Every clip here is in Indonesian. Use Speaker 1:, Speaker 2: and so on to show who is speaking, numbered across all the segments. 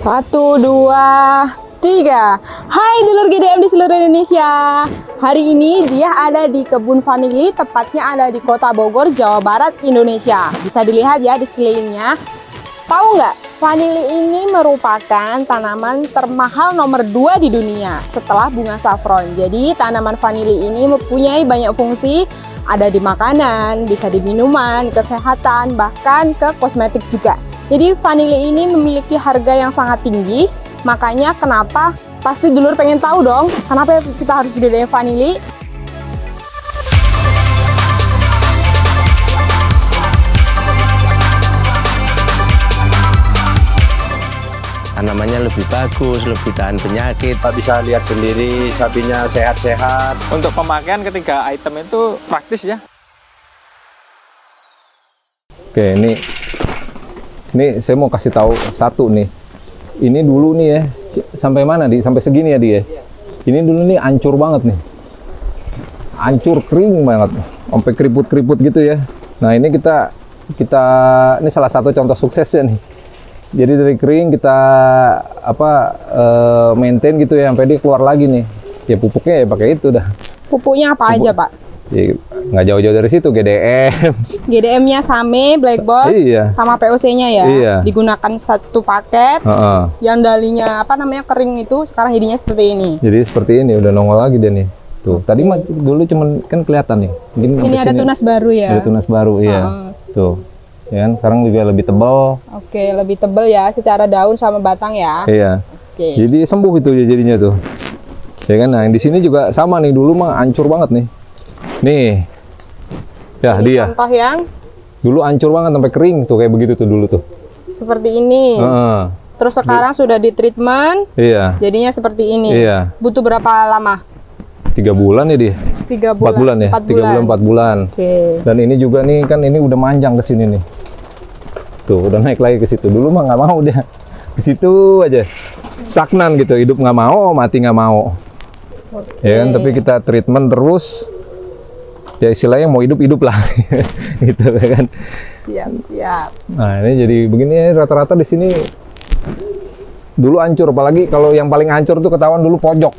Speaker 1: Satu, dua, tiga. Hai dulur GDM di seluruh Indonesia. Hari ini dia ada di kebun vanili, tepatnya ada di Kota Bogor, Jawa Barat, Indonesia. Bisa dilihat ya di sekelilingnya. Tahu nggak, vanili ini merupakan tanaman termahal nomor 2 di dunia setelah bunga saffron. Jadi tanaman vanili ini mempunyai banyak fungsi, ada di makanan, bisa di minuman, kesehatan, bahkan ke kosmetik juga. Jadi vanili ini memiliki harga yang sangat tinggi, makanya kenapa pasti dulur pengen tahu dong, kenapa kita harus budidaya vanili.
Speaker 2: Tanamannya lebih bagus, lebih tahan penyakit.
Speaker 3: Kita bisa lihat sendiri sapinya sehat-sehat.
Speaker 4: Untuk pemakaian ketiga item itu praktis ya.
Speaker 5: Oke, ini saya mau kasih tahu satu nih. Ini dulu nih ya, sampai mana di? Sampai segini ya dia. Ini dulu nih hancur banget nih. Hancur kering banget, sampai keriput-keriput gitu ya. Nah, ini kita ini salah satu contoh suksesnya nih. Jadi dari kering kita maintain gitu ya sampai dia keluar lagi nih. Ya pupuknya ya pakai itu dah.
Speaker 1: Pupuknya apa aja, Pak?
Speaker 5: Ya, nggak jauh-jauh dari situ, GDM.
Speaker 1: GDM-nya Same, Black Boss,
Speaker 5: Iya.
Speaker 1: sama POC-nya ya.
Speaker 5: Iya.
Speaker 1: Digunakan satu paket. Yang dalinya kering itu sekarang jadinya seperti ini.
Speaker 5: Jadi seperti ini udah nongol lagi dia nih. Tuh, tadi mah dulu cuman kan kelihatan nih. Mungkin
Speaker 1: Ini ada tunas baru ya.
Speaker 5: Ada tunas baru, iya. Tuh. Ya kan, sekarang juga lebih tebal.
Speaker 1: Oke, lebih tebal ya secara daun sama batang ya.
Speaker 5: Iya.
Speaker 1: Oke.
Speaker 5: Jadi sembuh itu jadinya tuh. Ya kan, nah di sini juga sama nih, dulu mah hancur banget nih. Nih. Ya,
Speaker 1: Ini
Speaker 5: dia.
Speaker 1: contoh yang
Speaker 5: Dulu hancur banget sampai kering tuh kayak begitu tuh dulu tuh.
Speaker 1: seperti ini. Terus sekarang sudah di treatment,
Speaker 5: Iya.
Speaker 1: jadinya seperti ini.
Speaker 5: Iya.
Speaker 1: Butuh berapa lama?
Speaker 5: 3 bulan ya dia.
Speaker 1: 3
Speaker 5: 4 bulan ya. 3 bulan 4 bulan.
Speaker 1: Oke.
Speaker 5: Dan ini juga nih kan ini udah manjang ke sini nih. Tuh, udah naik lagi ke situ. Dulu mah nggak mau dia. Ke situ aja. Stagnan gitu, hidup nggak mau, mati nggak mau. Ya kan, tapi kita treatment terus. Ya istilahnya mau hidup-hidup lah. Gitu ya kan.
Speaker 1: Siap.
Speaker 5: Nah, ini jadi begini rata-rata di sini dulu hancur, apalagi kalau yang paling hancur tuh ketahuan dulu pojok.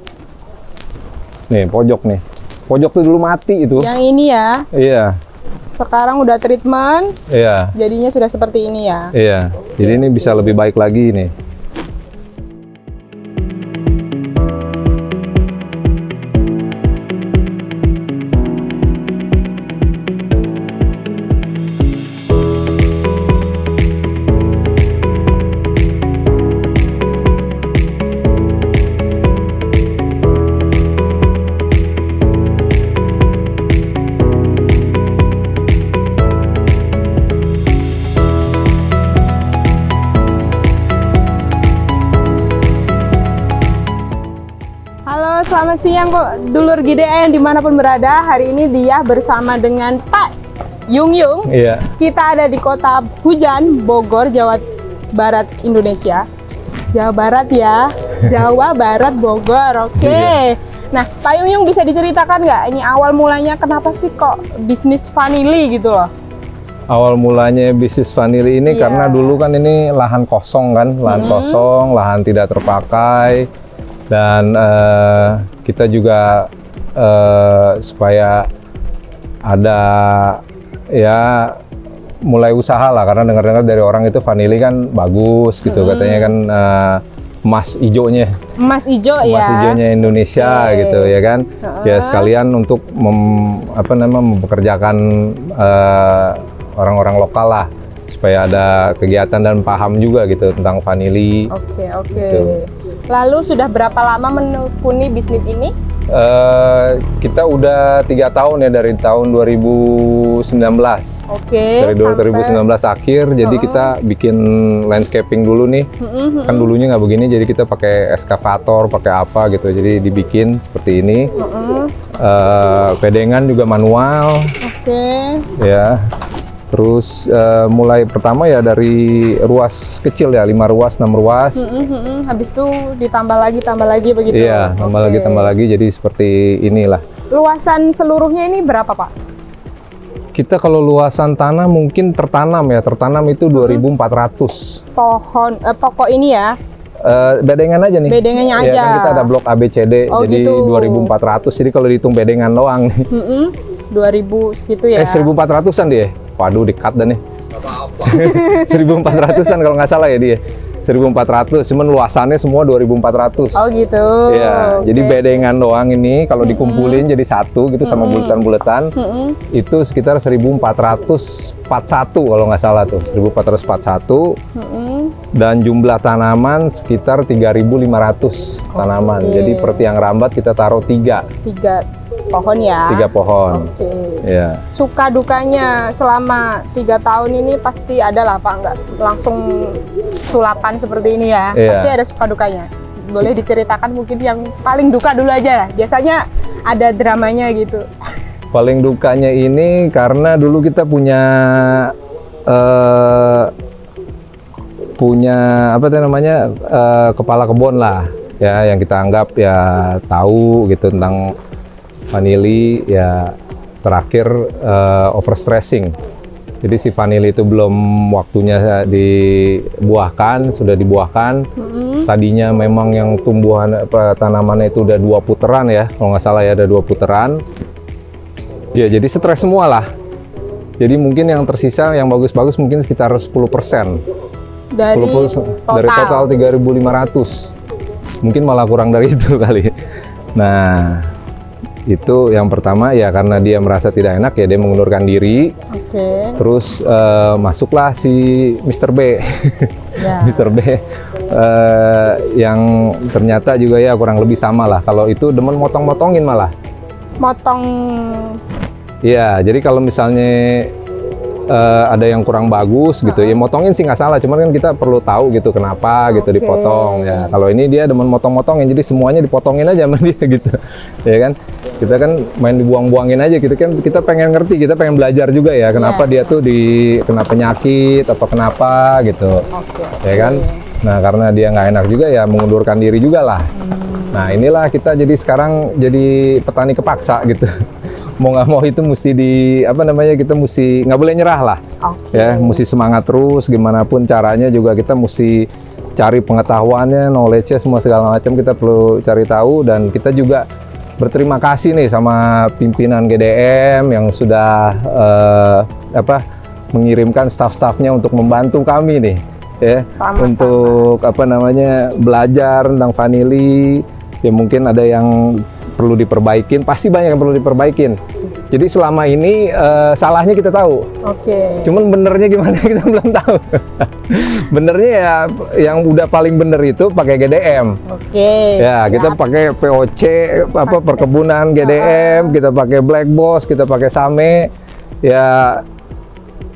Speaker 5: Nih, pojok nih. Pojok tuh dulu mati itu.
Speaker 1: Yang ini ya.
Speaker 5: Iya.
Speaker 1: Sekarang udah treatment,
Speaker 5: Iya.
Speaker 1: jadinya sudah seperti ini ya.
Speaker 5: Iya. Jadi ini bisa lebih baik lagi nih.
Speaker 1: Halo, selamat siang kok dulur GDM dimanapun berada. Hari ini dia bersama dengan Pak Yung.
Speaker 5: Iya.
Speaker 1: Kita ada di Kota Hujan, Bogor, Jawa Barat, Indonesia. Jawa Barat ya, Jawa Barat, Bogor. Oke. Nah, Pak Yung bisa diceritakan nggak ini awal mulanya kenapa sih kok bisnis vanili gitu loh?
Speaker 5: Awal mulanya bisnis vanili ini
Speaker 1: Iya.
Speaker 5: karena dulu kan ini lahan kosong kan, lahan kosong, lahan tidak terpakai, dan kita juga supaya ada ya mulai usaha lah, karena dengar-dengar dari orang itu vanili kan bagus gitu, katanya kan emas hijaunya.
Speaker 1: Emas hijau ya.
Speaker 5: Emas hijaunya Indonesia
Speaker 1: Oke.
Speaker 5: gitu ya kan. Ya sekalian untuk mempekerjakan orang-orang lokal lah, supaya ada kegiatan dan paham juga gitu tentang vanili.
Speaker 1: Oke.
Speaker 5: Gitu.
Speaker 1: Lalu sudah berapa lama menekuni bisnis ini?
Speaker 5: Kita udah 3 tahun ya, dari tahun 2019.
Speaker 1: Oke.
Speaker 5: Dari 2019 akhir, jadi kita bikin landscaping dulu nih. Kan dulunya nggak begini, jadi kita pakai eskavator, pakai apa gitu. Jadi dibikin seperti ini. Pedengan juga manual.
Speaker 1: Oke.
Speaker 5: Ya. Terus mulai pertama ya dari ruas kecil ya, 5 ruas, 6 ruas.
Speaker 1: Habis itu ditambah lagi begitu.
Speaker 5: Iya, tambah lagi, jadi seperti inilah.
Speaker 1: Luasan seluruhnya ini berapa, Pak?
Speaker 5: Kita kalau luasan tanah mungkin tertanam itu 2.400.
Speaker 1: Pokok ini ya.
Speaker 5: bedengan aja nih.
Speaker 1: Bedengannya
Speaker 5: Ya,
Speaker 1: aja.
Speaker 5: kan kita ada blok ABCD,
Speaker 1: Oh,
Speaker 5: jadi
Speaker 1: gitu.
Speaker 5: 2.400. Jadi kalau dihitung bedengan doang nih.
Speaker 1: 2000 segitu ya.
Speaker 5: 1.400-an dia. Waduh, di-cut dah nih. 1.400-an kalau nggak salah ya dia. 1.400, cuman luasannya semua 2.400.
Speaker 1: Oh gitu.
Speaker 5: Iya, jadi
Speaker 1: Oke.
Speaker 5: bedengan doang ini kalau dikumpulin jadi satu gitu sama bulatan-bulatan itu sekitar 1.441 kalau nggak salah tuh, 1.441 dan jumlah tanaman sekitar 3.500 tanaman.
Speaker 1: Oke.
Speaker 5: Jadi per tiang rambat kita taruh 3
Speaker 1: pohon ya.
Speaker 5: pohon.
Speaker 1: Oke.
Speaker 5: Ya.
Speaker 1: Suka dukanya selama 3 tahun ini pasti ada lah Pak, nggak langsung sulapan seperti ini ya.
Speaker 5: Iya.
Speaker 1: Pasti ada suka dukanya. Boleh diceritakan mungkin yang paling duka dulu aja lah. Biasanya ada dramanya gitu.
Speaker 5: Paling dukanya ini karena dulu kita punya apa tuh namanya kepala kebun lah ya, yang kita anggap ya tahu gitu tentang vanili ya. Terakhir overstressing. Jadi si vanili itu belum waktunya dibuahkan, sudah dibuahkan. Tadinya memang yang tumbuhan tanamannya itu udah 2 putaran ya, kalau nggak salah ya, ada 2 putaran. Ya jadi stres semua lah. Jadi mungkin yang tersisa yang bagus-bagus mungkin sekitar 10%.
Speaker 1: Dari
Speaker 5: 10% dari total 3.500. Mungkin malah kurang dari itu kali. Nah, itu yang pertama ya, karena dia merasa tidak enak ya dia mengundurkan diri.
Speaker 1: Oke.
Speaker 5: Terus masuklah si Mr. B.
Speaker 1: Ya.
Speaker 5: Mr. B yang ternyata juga ya kurang lebih sama lah. Kalau itu demen motong-motongin malah.
Speaker 1: Motong.
Speaker 5: Iya, jadi kalau misalnya ada yang kurang bagus gitu ya motongin sih nggak salah, cuman kan kita perlu tahu gitu kenapa gitu
Speaker 1: Oke.
Speaker 5: dipotong ya. Kalau ini dia demen motong-motongin, jadi semuanya dipotongin aja sama dia gitu ya kan. Kita kan main dibuang-buangin aja gitu kan, kita pengen ngerti, kita pengen belajar juga ya kenapa dia tuh kena penyakit apa kenapa gitu.
Speaker 1: Oke.
Speaker 5: Ya kan. Nah karena dia nggak enak juga ya mengundurkan diri juga lah. Nah inilah kita jadi sekarang jadi petani kepaksa gitu. Mau nggak mau itu mesti kita mesti nggak boleh nyerah lah.
Speaker 1: Oke.
Speaker 5: Ya mesti semangat terus, gimana pun caranya juga kita mesti cari pengetahuannya, knowledge-nya semua segala macam kita perlu cari tahu. Dan kita juga berterima kasih nih sama pimpinan GDM yang sudah mengirimkan staff-staffnya untuk membantu kami nih ya.
Speaker 1: Sama-sama.
Speaker 5: Untuk belajar tentang vanili ya. Mungkin ada yang perlu diperbaikin, pasti banyak yang perlu diperbaikin. Jadi selama ini salahnya kita tahu.
Speaker 1: Oke.
Speaker 5: Cuman benernya gimana kita belum tahu. Benernya ya yang udah paling bener itu pakai GDM.
Speaker 1: Oke.
Speaker 5: Ya, kita
Speaker 1: siap.
Speaker 5: pakai POC perkebunan GDM, kita pakai Black Boss, kita pakai Same. Ya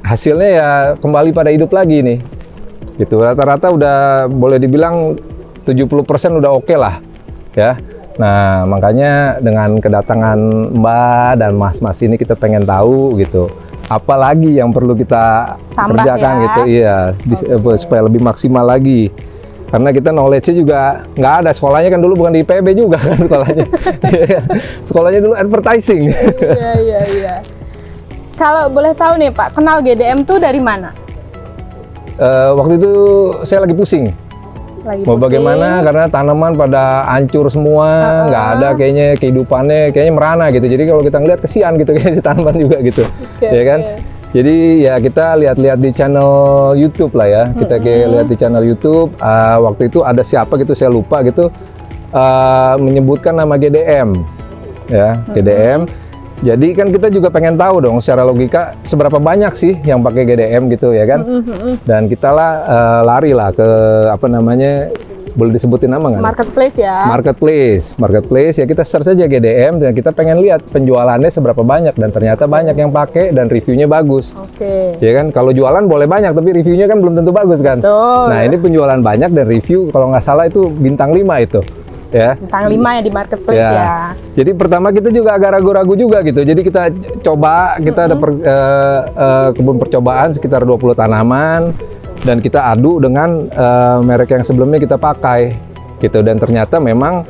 Speaker 5: hasilnya ya kembali pada hidup lagi nih. Gitu. Rata-rata udah boleh dibilang 70% udah oke lah. Ya. Nah, makanya dengan kedatangan Mbak dan Mas-mas ini kita pengen tahu gitu. Apalagi yang perlu kita
Speaker 1: Tambah
Speaker 5: kerjakan
Speaker 1: ya.
Speaker 5: gitu. Iya, supaya lebih maksimal lagi. Karena kita knowledge-nya juga nggak ada. Sekolahnya kan dulu bukan di IPB juga kan sekolahnya. Sekolahnya dulu advertising.
Speaker 1: Iya. Kalau boleh tahu nih Pak, kenal GDM tuh dari mana?
Speaker 5: Waktu itu saya lagi pusing.
Speaker 1: Lagi
Speaker 5: Mau
Speaker 1: pusing.
Speaker 5: bagaimana karena tanaman pada hancur semua, nggak ada kayaknya kehidupannya, kayaknya merana gitu. Jadi kalau kita ngeliat kesian gitu kayaknya tanaman juga gitu, ya kan? Jadi ya kita lihat-lihat di channel YouTube lah ya. Kita kayak lihat di channel YouTube. Waktu itu ada siapa gitu saya lupa gitu menyebutkan nama GDM, ya GDM. Jadi kan kita juga pengen tahu dong secara logika seberapa banyak sih yang pakai GDM gitu ya kan. Dan kita lari lah ke boleh disebutin nama nggak?
Speaker 1: Marketplace ya.
Speaker 5: Marketplace ya, kita search aja GDM dan kita pengen lihat penjualannya seberapa banyak, dan ternyata banyak yang pakai dan reviewnya bagus.
Speaker 1: Oke.
Speaker 5: Ya kan, kalau jualan boleh banyak tapi reviewnya kan belum tentu bagus kan.
Speaker 1: Betul.
Speaker 5: Nah ini penjualan banyak dan review kalau nggak salah itu bintang 5 itu. Ya.
Speaker 1: Bintang 5 ya di marketplace ya.
Speaker 5: Jadi pertama kita juga agak ragu-ragu juga gitu. Jadi kita coba, kita ada kebun percobaan sekitar 20 tanaman dan kita adu dengan merek yang sebelumnya kita pakai gitu, dan ternyata memang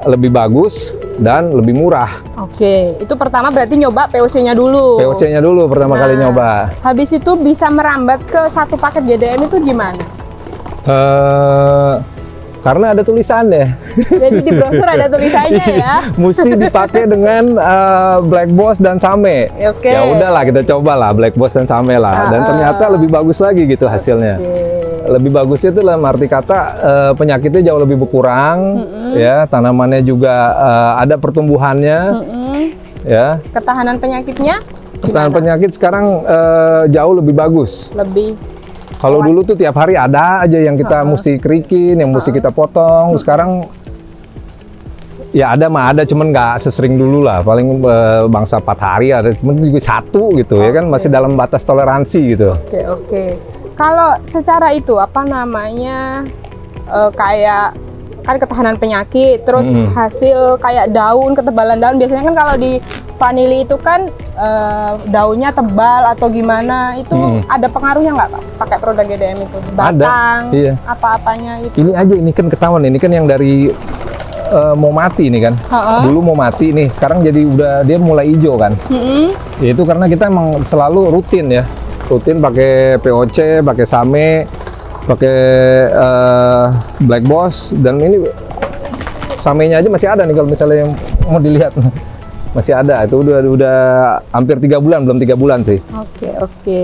Speaker 5: lebih bagus dan lebih murah.
Speaker 1: Oke, itu pertama berarti nyoba POC-nya dulu.
Speaker 5: POC-nya dulu pertama kali nyoba.
Speaker 1: Habis itu bisa merambat ke satu paket GDM itu gimana?
Speaker 5: Karena ada tulisannya.
Speaker 1: Jadi di brosur ada tulisannya ya.
Speaker 5: Mesti dipakai dengan Black Boss dan Same.
Speaker 1: Oke.
Speaker 5: Ya udahlah kita cobalah Black Boss dan Same lah. Dan ternyata lebih bagus lagi gitu hasilnya. Lebih bagusnya itu dalam arti kata penyakitnya jauh lebih berkurang, ya tanamannya juga ada pertumbuhannya, ya.
Speaker 1: Ketahanan penyakitnya?
Speaker 5: Ketahanan penyakit sekarang jauh lebih bagus.
Speaker 1: Lebih.
Speaker 5: Kalau dulu tuh tiap hari ada aja yang kita mesti kerikin, yang mesti kita potong. Sekarang ya ada mah ada, cuman nggak sesering dulu lah. Paling bangsa 4 hari ada, cuman juga 1 gitu ya kan, masih dalam batas toleransi gitu.
Speaker 1: Oke. Kalau secara itu apa namanya kayak kan ketahanan penyakit, terus hasil kayak daun, ketebalan daun biasanya kan kalau di vanili itu kan daunnya tebal atau gimana itu ada pengaruhnya nggak Pak pakai produk GDM itu? Batang,
Speaker 5: iya.
Speaker 1: apa-apanya itu?
Speaker 5: Ini aja, ini kan ketahuan, ini kan yang dari mau mati nih kan. Dulu mau mati nih, sekarang jadi udah dia mulai hijau kan. Ya itu karena kita emang selalu rutin ya. Rutin pakai POC, pakai Same, pakai Black Boss, dan ini Samenya aja masih ada nih kalau misalnya yang mau dilihat. Masih ada, itu udah hampir 3 bulan, belum 3 bulan sih.
Speaker 1: Oke.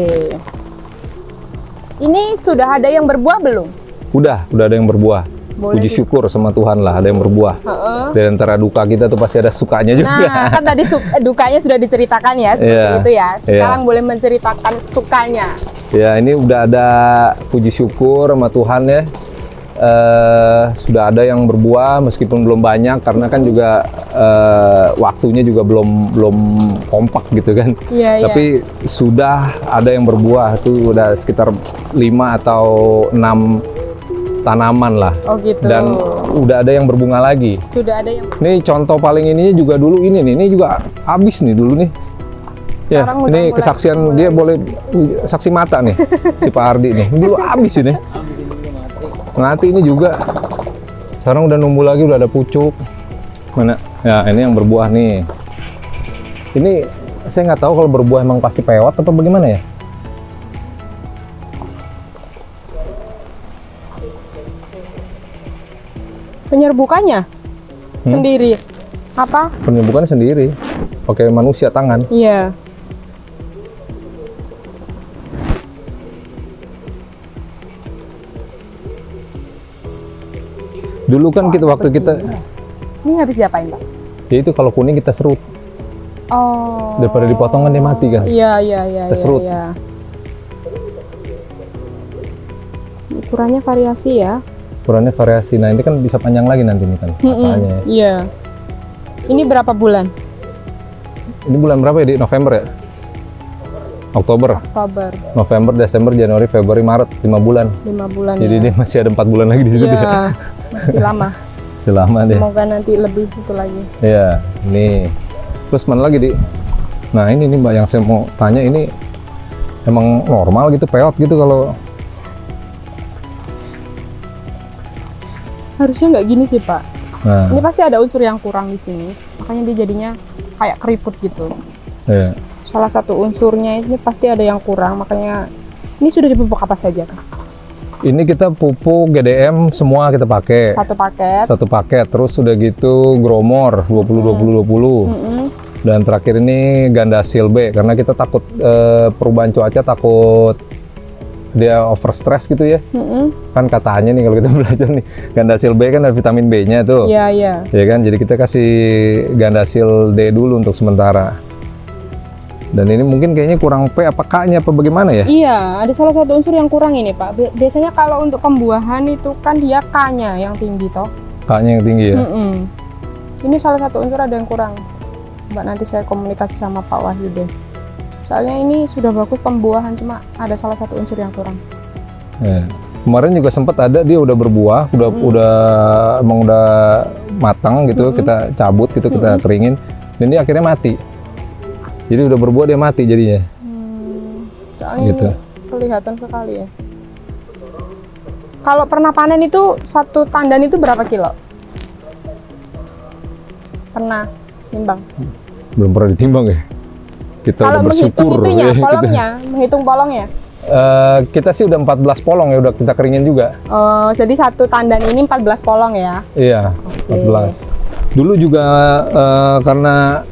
Speaker 1: Ini sudah ada yang berbuah belum?
Speaker 5: Udah ada yang berbuah.
Speaker 1: Boleh
Speaker 5: Puji syukur sama Tuhan lah, ada yang berbuah. Dari antara duka kita tuh pasti ada sukanya juga.
Speaker 1: Nah, kan tadi dukanya sudah diceritakan ya, seperti itu ya. Sekarang boleh menceritakan sukanya.
Speaker 5: Ya, ini udah ada puji syukur sama Tuhan ya. Sudah ada yang berbuah meskipun belum banyak karena kan juga waktunya juga belum kompak gitu kan. Tapi sudah ada yang berbuah, itu udah sekitar 5 atau 6 tanaman lah.
Speaker 1: Oh gitu.
Speaker 5: Dan udah ada yang berbunga lagi.
Speaker 1: Sudah ada yang.
Speaker 5: Ini contoh paling ininya juga dulu ini juga habis nih dulu nih.
Speaker 1: Sekarang
Speaker 5: ini kesaksian dia boleh saksi mata nih si Pak Ardi nih. Dulu habis ini. Mati ini juga. Sekarang udah numbuh lagi, udah ada pucuk. Mana? Ya ini yang berbuah nih. Ini saya nggak tahu kalau berbuah emang pasti pewot atau bagaimana ya.
Speaker 1: Penyerbukannya sendiri apa?
Speaker 5: Penyerbukannya sendiri, pakai manusia tangan.
Speaker 1: Iya.
Speaker 5: Dulu kan waktu kita.
Speaker 1: Ini habis diapain Pak?
Speaker 5: Ya itu kalau kuning kita serut.
Speaker 1: Oh.
Speaker 5: Daripada dipotong kan dia mati kan.
Speaker 1: Iya.
Speaker 5: Kita serut.
Speaker 1: Iya. Ukurannya variasi ya.
Speaker 5: Ukurannya variasi. Nah ini kan bisa panjang lagi nanti nih kan katanya.
Speaker 1: Iya. Ini berapa bulan?
Speaker 5: Ini bulan berapa ya? Di November ya? Oktober. November, Desember, Januari, Februari, Maret, 5 bulan.
Speaker 1: 5 bulan.
Speaker 5: Jadi
Speaker 1: ya.
Speaker 5: dia masih ada 4 bulan lagi di situ.
Speaker 1: Iya. Masih lama.
Speaker 5: Masih lama deh.
Speaker 1: Semoga nanti lebih itu lagi.
Speaker 5: Iya. Nih. Terus mana lagi di? Nah ini nih Mbak yang saya mau tanya, ini emang normal gitu peot gitu kalau?
Speaker 1: Harusnya nggak gini sih Pak.
Speaker 5: Nah.
Speaker 1: Ini pasti ada unsur yang kurang di sini, makanya dia jadinya kayak keriput gitu.
Speaker 5: Iya.
Speaker 1: Salah satu unsurnya ini pasti ada yang kurang, makanya ini sudah dipupuk apa saja Kak?
Speaker 5: Ini kita pupuk GDM semua kita pakai. Satu paket. Terus udah gitu Gromor 20-20-20. Dan terakhir ini Gandasil B karena kita takut perubahan cuaca, takut dia over stress gitu ya. Kan katanya nih kalau kita belajar nih Gandasil B kan ada vitamin B-nya tuh.
Speaker 1: Iya.
Speaker 5: Ya kan, jadi kita kasih Gandasil D dulu untuk sementara. Dan ini mungkin kayaknya kurang P apa K-nya apa bagaimana ya?
Speaker 1: Iya, ada salah satu unsur yang kurang ini Pak. Biasanya kalau untuk pembuahan itu kan dia K-nya yang tinggi toh.
Speaker 5: K-nya yang tinggi ya?
Speaker 1: Ini salah satu unsur ada yang kurang. Mbak nanti saya komunikasi sama Pak Wahyu deh. Soalnya ini sudah bagus pembuahan, cuma ada salah satu unsur yang kurang.
Speaker 5: Ya. Kemarin juga sempat ada dia udah berbuah, emang udah matang gitu, kita cabut gitu, kita keringin, dan dia akhirnya mati. Jadi udah berbuah dia mati jadinya.
Speaker 1: Soalnya
Speaker 5: gitu.
Speaker 1: ini kelihatan sekali ya. Kalau pernah panen itu satu tandan itu berapa kilo? Pernah timbang?
Speaker 5: Belum pernah ditimbang ya. Kita
Speaker 1: kalau
Speaker 5: udah bersyukur.
Speaker 1: Menghitung itunya, polongnya, menghitung polongnya.
Speaker 5: Kita sih udah 14 polong ya, udah kita keringin juga.
Speaker 1: Oh, jadi satu tandan ini 14 polong ya?
Speaker 5: Iya, 14. Dulu juga karena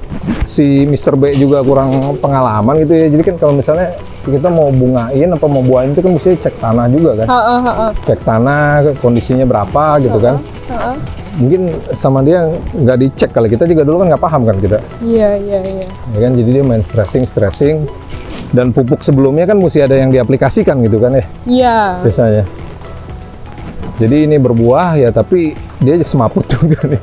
Speaker 5: si Mr. B juga kurang pengalaman gitu ya. Jadi kan kalau misalnya kita mau bungain apa mau buahin itu kan mesti cek tanah juga kan. Cek tanah, kondisinya berapa gitu kan. Mungkin sama dia nggak dicek kali, kita juga dulu kan nggak paham kan kita.
Speaker 1: Iya.
Speaker 5: Ya kan, jadi dia main stressing. Dan pupuk sebelumnya kan mesti ada yang diaplikasikan gitu kan ya.
Speaker 1: Iya.
Speaker 5: Biasanya. Jadi ini berbuah ya, tapi dia semaput juga nih.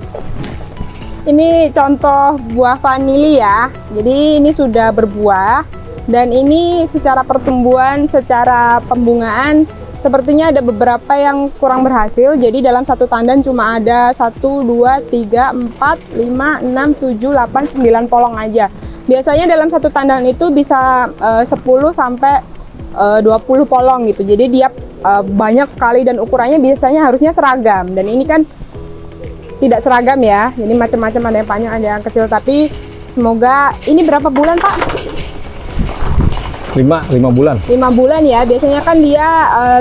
Speaker 1: Ini contoh buah vanili ya. Jadi ini sudah berbuah dan ini secara pertumbuhan, secara pembungaan sepertinya ada beberapa yang kurang berhasil. Jadi dalam satu tandan cuma ada 1, 2, 3, 4, 5, 6, 7, 8, 9 polong aja. Biasanya dalam satu tandan itu bisa 10 sampai 20 polong gitu. Jadi dia banyak sekali dan ukurannya biasanya harusnya seragam. Dan ini kan tidak seragam ya. Jadi macam-macam, ada yang panjang, ada yang kecil. Tapi semoga ini berapa bulan Pak?
Speaker 5: 5 bulan.
Speaker 1: 5 bulan ya. Biasanya kan dia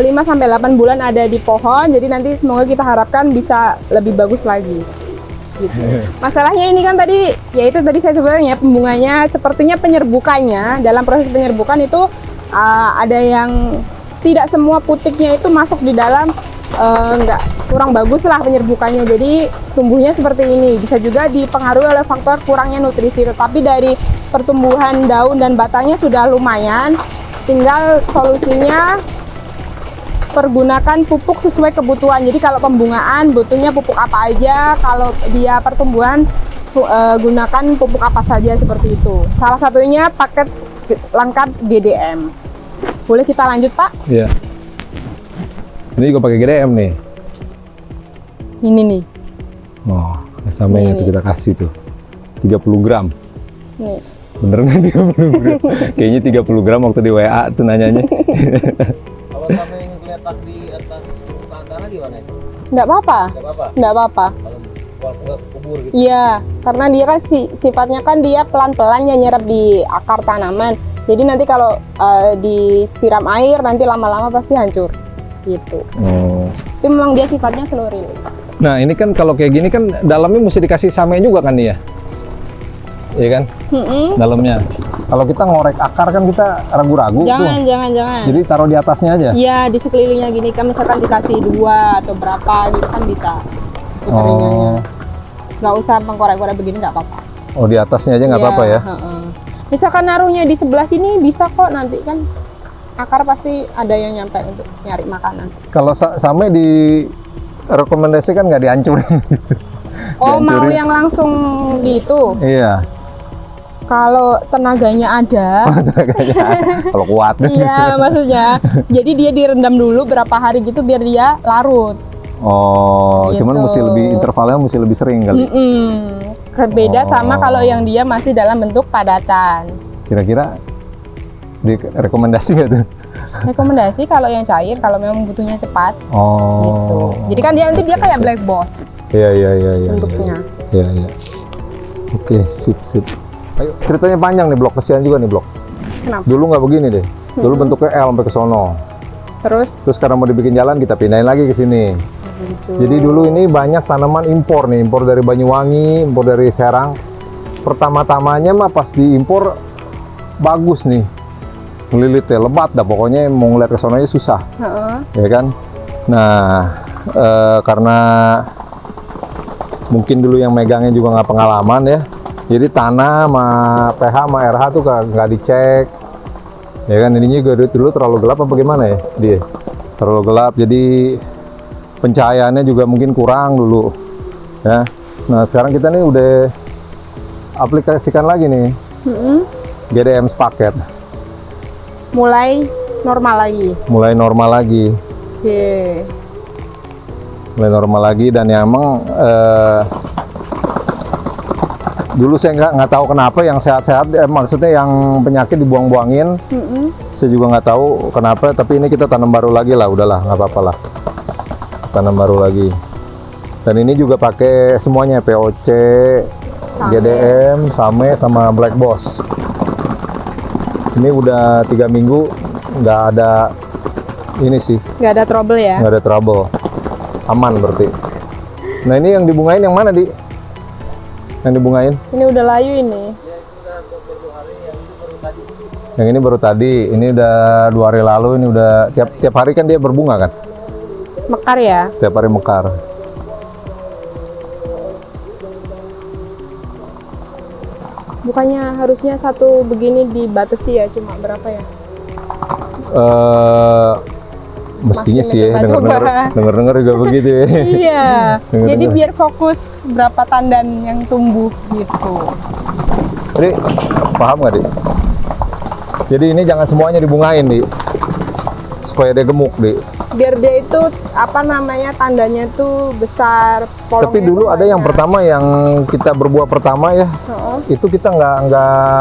Speaker 1: 5 sampai 8 bulan ada di pohon. Jadi nanti semoga kita harapkan bisa lebih bagus lagi. Gitu. Masalahnya ini kan tadi, yaitu tadi saya sebutkan ya, pembunganya sepertinya penyerbukannya, dalam proses penyerbukan itu ada yang tidak semua putiknya itu masuk di dalam, kurang bagus lah penyerbukannya, jadi tumbuhnya seperti ini. Bisa juga dipengaruhi oleh faktor kurangnya nutrisi, tetapi dari pertumbuhan daun dan batangnya sudah lumayan. Tinggal solusinya pergunakan pupuk sesuai kebutuhan. Jadi kalau pembungaan butuhnya pupuk apa aja, kalau dia pertumbuhan gunakan pupuk apa saja seperti itu. Salah satunya paket lengkap GDM. Boleh kita lanjut Pak?
Speaker 5: Iya. Ini juga pakai GDM nih.
Speaker 1: Ini nih.
Speaker 5: Oh, sama yang itu kita kasih tuh. 30 gram.
Speaker 1: Nih.
Speaker 5: Bener nggak 30 gram? Kayaknya 30 gram waktu di WA tuh nanyanya.
Speaker 2: Kalau kamu yang geletak di atas tanah gimana itu?
Speaker 1: Nggak apa-apa. Nggak apa-apa.
Speaker 2: Kalau kubur gitu.
Speaker 1: Iya, karena dia kan sifatnya kan dia pelan-pelan ya nyerap di akar tanaman. Jadi nanti kalau disiram air nanti lama-lama pasti hancur. Gitu.
Speaker 5: Oh.
Speaker 1: Tapi memang dia sifatnya slow release.
Speaker 5: Nah ini kan kalau kayak gini kan dalamnya mesti dikasih same juga kan nih ya? Iya kan? Dalamnya. Kalau kita ngorek akar kan kita ragu-ragu tuh.
Speaker 1: Jangan.
Speaker 5: Jadi taruh di atasnya aja?
Speaker 1: Iya, di sekelilingnya gini kan misalkan dikasih 2 atau berapa gitu kan bisa.
Speaker 5: Oh.
Speaker 1: Nggak usah pengkorek-korek begini, nggak apa-apa.
Speaker 5: Oh di atasnya aja nggak apa-apa ya?
Speaker 1: Misalkan naruhnya di sebelah sini bisa kok, nanti kan akar pasti ada yang nyampe untuk nyari makanan.
Speaker 5: Kalau same di rekomendasikan nggak dihancurin?
Speaker 1: Oh, mau yang langsung di itu?
Speaker 5: Iya.
Speaker 1: Kalau tenaganya ada.
Speaker 5: Kalau kuat.
Speaker 1: Iya, maksudnya. Jadi dia direndam dulu berapa hari gitu biar dia larut.
Speaker 5: Oh,
Speaker 1: Gitu.
Speaker 5: cuman mesti lebih intervalnya mesti lebih sering kali.
Speaker 1: Beda sama kalau yang dia masih dalam bentuk padatan.
Speaker 5: Kira-kira rekomendasi nggak tuh?
Speaker 1: Rekomendasi kalau yang cair, kalau memang butuhnya cepat.
Speaker 5: Oh.
Speaker 1: Gitu. Jadi kan nanti dia kayak black boss
Speaker 5: Iya.
Speaker 1: bentuknya.
Speaker 5: Iya. Oke, sip. Ayo, ceritanya panjang nih Blok, kesian juga nih Blok.
Speaker 1: Kenapa?
Speaker 5: Dulu nggak begini deh. Dulu bentuknya L sampai ke sono.
Speaker 1: Terus
Speaker 5: Karena mau dibikin jalan kita pindahin lagi ke sini.
Speaker 1: gitu.
Speaker 5: Jadi dulu ini banyak tanaman impor nih, impor dari Banyuwangi, impor dari Serang. Pertama-tamanya mah pas diimpor bagus nih, ngelilitnya lebat dah, pokoknya mau ngeliat ke sononya susah, ya kan? Nah, karena mungkin dulu yang megangnya juga nggak pengalaman ya, jadi tanah sama pH sama RH tuh nggak dicek, ya kan? Ininya juga dulu terlalu gelap apa gimana ya dia? Terlalu gelap, jadi pencahayaannya juga mungkin kurang dulu, ya. Nah sekarang kita nih udah aplikasikan lagi nih GDM sepaket,
Speaker 1: mulai normal lagi.
Speaker 5: mulai normal lagi.
Speaker 1: Oke.
Speaker 5: Mulai normal lagi, dan ya emang dulu saya nggak tahu kenapa yang sehat-sehat, maksudnya yang penyakit dibuang-buangin. Saya juga nggak tahu kenapa, tapi ini kita tanam baru lagi lah, udahlah nggak apa-apa lah, tanam baru lagi. Dan ini juga pakai semuanya, POC,
Speaker 1: Same.
Speaker 5: GDM, Same, sama Black Boss. Ini udah 3 minggu nggak ada ini sih,
Speaker 1: Nggak ada trouble ya?
Speaker 5: nggak ada trouble, aman berarti. Nah ini yang dibungain yang mana, Di? Yang dibungain?
Speaker 1: Ini udah layu ini.
Speaker 5: Yang ini baru tadi, ini udah 2 hari lalu, ini udah tiap hari kan dia berbunga kan?
Speaker 1: Mekar ya?
Speaker 5: Tiap hari mekar.
Speaker 1: Bukannya harusnya satu begini dibatasi ya, cuma berapa ya?
Speaker 5: Mestinya
Speaker 1: Masih
Speaker 5: sih ya,
Speaker 1: mencoba-coba.
Speaker 5: denger juga begitu ya.
Speaker 1: Iya,
Speaker 5: Dengar-dengar.
Speaker 1: jadi biar fokus berapa tandan yang tumbuh gitu.
Speaker 5: Jadi paham nggak, Di? Jadi ini jangan semuanya dibungain, Di, supaya dia gemuk, Di.
Speaker 1: Biar dia itu apa namanya tandanya tuh besar.
Speaker 5: Tapi
Speaker 1: polongnya
Speaker 5: dulu
Speaker 1: tuh
Speaker 5: ada yang
Speaker 1: banyak.
Speaker 5: pertama yang kita berbuah pertama ya,
Speaker 1: Heeh,
Speaker 5: itu kita nggak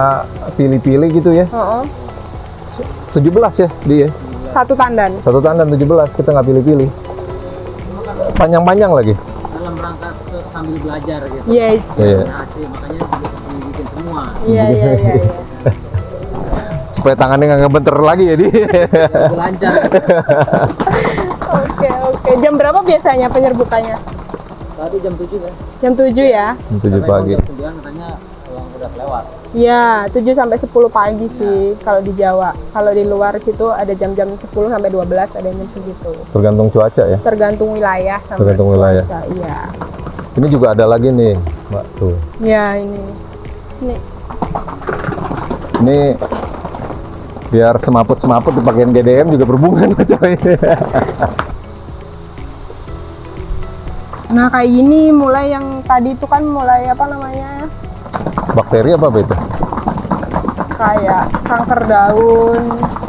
Speaker 5: pilih-pilih gitu ya.
Speaker 1: heeh.
Speaker 5: 17 ya dia,
Speaker 1: Satu tandan.
Speaker 5: satu tandan 17 kita nggak pilih-pilih. Panjang-panjang lagi.
Speaker 2: Dalam rangka sambil belajar gitu.
Speaker 1: Yes.
Speaker 5: Iya.
Speaker 2: Hasil makanya dibikin semua.
Speaker 1: Iya.
Speaker 5: Supaya tangannya nggak ngebentar lagi ya dia.
Speaker 2: Lebih lancar.
Speaker 1: Oke. Jam berapa biasanya penyerbukannya?
Speaker 2: Tadi jam 7 kan.
Speaker 1: Jam 7 ya?
Speaker 5: 7 pagi.
Speaker 2: Jam 9 katanya udah lewat.
Speaker 1: Iya, 7 sampai 10 pagi sih kalau di Jawa. Kalau di luar situ ada jam-jam 10 sampai 12 ada jam segitu.
Speaker 5: Tergantung cuaca ya.
Speaker 1: Tergantung wilayah sama
Speaker 5: Tergantung wilayah.
Speaker 1: cuaca, iya.
Speaker 5: Ini juga ada lagi nih, Mbak, tuh.
Speaker 1: Ya, ini.
Speaker 5: Ini biar semaput-semaput dipakein GDM juga berbunga coy.
Speaker 1: Nah, kayak gini mulai yang tadi itu kan mulai apa namanya?
Speaker 5: Bakteri apa itu?
Speaker 1: Kayak kanker daun.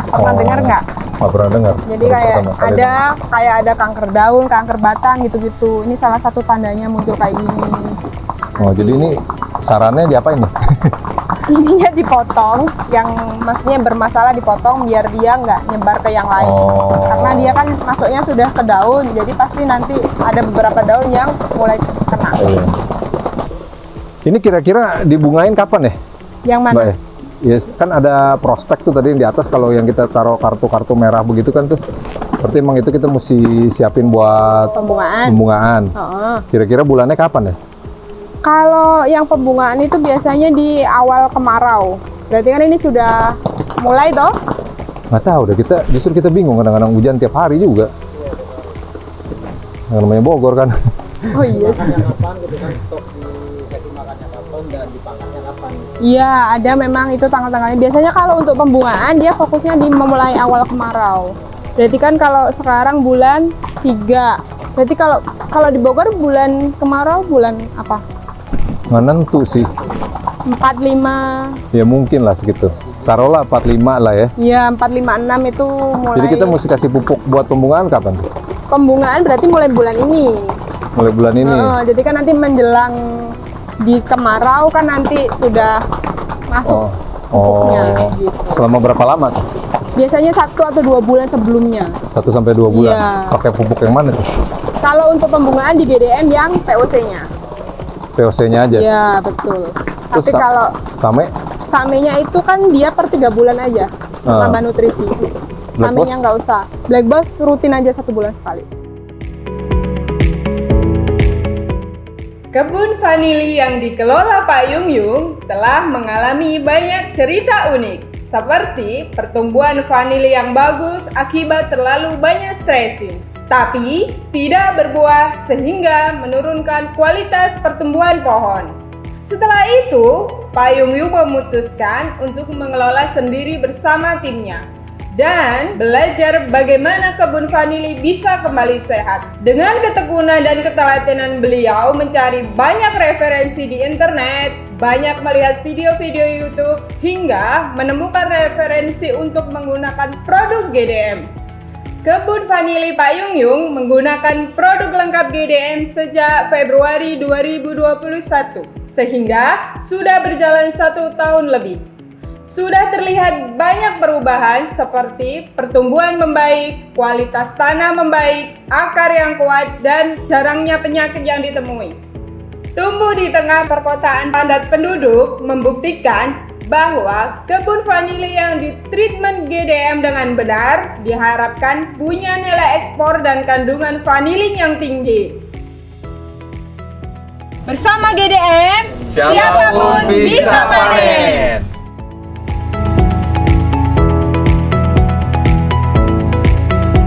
Speaker 1: Pernah dengar nggak?
Speaker 5: Nggak pernah dengar.
Speaker 1: Jadi
Speaker 5: Baru
Speaker 1: kayak
Speaker 5: pertama kali
Speaker 1: ada kanker daun, kanker batang gitu-gitu. Ini salah satu tandanya muncul kayak gini.
Speaker 5: dengar. Oh, jadi ini sarannya diapain nih?
Speaker 1: Ininya dipotong, yang maksudnya bermasalah dipotong biar dia nggak nyebar ke yang lain.
Speaker 5: Oh.
Speaker 1: Karena dia kan masuknya sudah ke daun, jadi pasti nanti ada beberapa daun yang mulai kena.
Speaker 5: Iya. Ini kira-kira dibungain kapan ya,
Speaker 1: Yang mana?
Speaker 5: Mbak ya? Yes, kan ada prospek tuh tadi yang di atas, kalau yang kita taruh kartu-kartu merah begitu kan tuh. Berarti emang itu kita mesti siapin buat
Speaker 1: Pembungaan.
Speaker 5: pembungaan.
Speaker 1: Heeh.
Speaker 5: Kira-kira bulannya kapan ya?
Speaker 1: Kalau yang pembungaan itu biasanya di awal kemarau. Berarti kan ini sudah mulai toh?
Speaker 5: Nggak tahu deh, justru kita bingung, kadang-kadang hujan tiap hari juga. Yang namanya Bogor kan.
Speaker 1: Oh iya.
Speaker 2: Makannya kapan gitu kan, stok dikasih makannya kapan dan dipangkatnya kapan.
Speaker 1: Iya, ada memang itu tanggal-tanggalnya. Biasanya kalau untuk pembungaan dia fokusnya di memulai awal kemarau. Berarti kan kalau sekarang bulan 3. Berarti kalau di Bogor bulan kemarau bulan apa?
Speaker 5: Nggak nentu sih.
Speaker 1: 4, 5.
Speaker 5: Ya mungkin lah segitu. Taruhlah 45 lah ya.
Speaker 1: Iya, 4, 5, 6 itu mulai.
Speaker 5: Jadi kita mesti kasih pupuk buat pembungaan kapan?
Speaker 1: Pembungaan berarti mulai bulan ini.
Speaker 5: Mulai bulan ini.
Speaker 1: Jadi kan nanti menjelang di kemarau kan nanti sudah masuk pupuknya gitu.
Speaker 5: Selama berapa lama tuh?
Speaker 1: Biasanya 1 atau 2 bulan sebelumnya.
Speaker 5: 1 sampai 2 bulan.
Speaker 1: Iya.
Speaker 5: Pakai pupuk yang mana tuh?
Speaker 1: Kalau untuk pembungaan di GDM yang POC-nya.
Speaker 5: POC-nya aja.
Speaker 1: Iya, betul.
Speaker 5: Terus
Speaker 1: Tapi kalau
Speaker 5: Same?
Speaker 1: samenya itu kan dia per 3 bulan aja tambah nutrisi. Samenya nggak usah. Black Boss rutin aja 1 bulan sekali.
Speaker 6: Kebun vanili yang dikelola Pak Yung Yung telah mengalami banyak cerita unik, seperti pertumbuhan vanili yang bagus akibat terlalu banyak stressing, tapi tidak berbuah sehingga menurunkan kualitas pertumbuhan pohon. Setelah itu, Pak Yung Yung memutuskan untuk mengelola sendiri bersama timnya dan belajar bagaimana kebun vanili bisa kembali sehat. Dengan ketekunan dan ketelatenan beliau mencari banyak referensi di internet, banyak melihat video-video YouTube, hingga menemukan referensi untuk menggunakan produk GDM. Kebun vanili Pak Yung Yung menggunakan produk lengkap GDM sejak Februari 2021, sehingga sudah berjalan 1 tahun lebih. Sudah terlihat banyak perubahan seperti pertumbuhan membaik, kualitas tanah membaik, akar yang kuat, dan jarangnya penyakit yang ditemui. Tumbuh di tengah perkotaan padat penduduk membuktikan bahwa kebun vanili yang ditreatment GDM dengan benar diharapkan punya nilai ekspor dan kandungan vanilin yang tinggi. Bersama GDM, siapapun bisa panen.